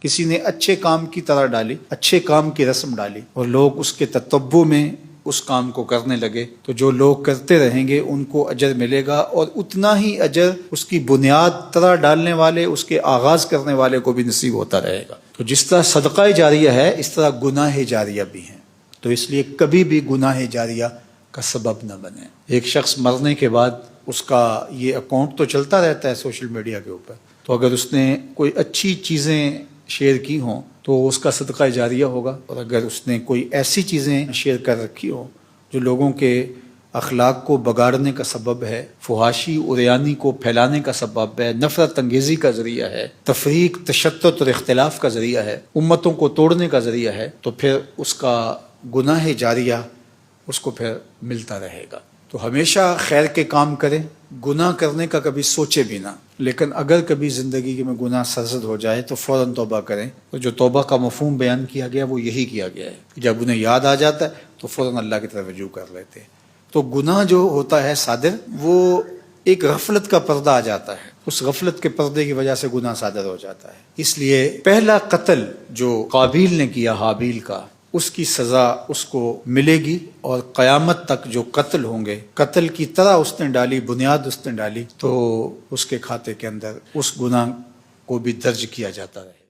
کسی نے اچھے کام کی طرح ڈالی، اچھے کام کی رسم ڈالی اور لوگ اس کے تتبع میں اس کام کو کرنے لگے، تو جو لوگ کرتے رہیں گے ان کو اجر ملے گا، اور اتنا ہی اجر اس کی بنیاد طرح ڈالنے والے، اس کے آغاز کرنے والے کو بھی نصیب ہوتا رہے گا۔ تو جس طرح صدقہ جاریہ ہے اس طرح گناہ جاریہ بھی ہیں، تو اس لیے کبھی بھی گناہ جاریہ کا سبب نہ بنے۔ ایک شخص مرنے کے بعد اس کا یہ اکاؤنٹ تو چلتا رہتا ہے سوشل میڈیا کے اوپر، تو اگر اس نے کوئی اچھی چیزیں شیئر کی ہوں تو اس کا صدقہ جاریہ ہوگا، اور اگر اس نے کوئی ایسی چیزیں شیئر کر رکھی ہوں جو لوگوں کے اخلاق کو بگاڑنے کا سبب ہے، فحاشی عریانی کو پھیلانے کا سبب ہے، نفرت انگیزی کا ذریعہ ہے، تفریق، تشتت اور اختلاف کا ذریعہ ہے، امتوں کو توڑنے کا ذریعہ ہے، تو پھر اس کا گناہ جاریہ اس کو پھر ملتا رہے گا۔ تو ہمیشہ خیر کے کام کریں، گناہ کرنے کا کبھی سوچے بھی نہ، لیکن اگر کبھی زندگی میں گناہ سرزد ہو جائے تو فوراً توبہ کریں۔ اور جو توبہ کا مفہوم بیان کیا گیا وہ یہی کیا گیا ہے، جب انہیں یاد آ جاتا ہے تو فوراً اللہ کی طرف رجوع کر لیتے ہیں۔ تو گناہ جو ہوتا ہے صادر، وہ ایک غفلت کا پردہ آ جاتا ہے، اس غفلت کے پردے کی وجہ سے گناہ صادر ہو جاتا ہے۔ اس لیے پہلا قتل جو قابیل نے کیا حابیل کا، اس کی سزا اس کو ملے گی، اور قیامت تک جو قتل ہوں گے، قتل کی طرح اس نے ڈالی، بنیاد اس نے ڈالی، تو اس کے کھاتے کے اندر اس گناہ کو بھی درج کیا جاتا رہے۔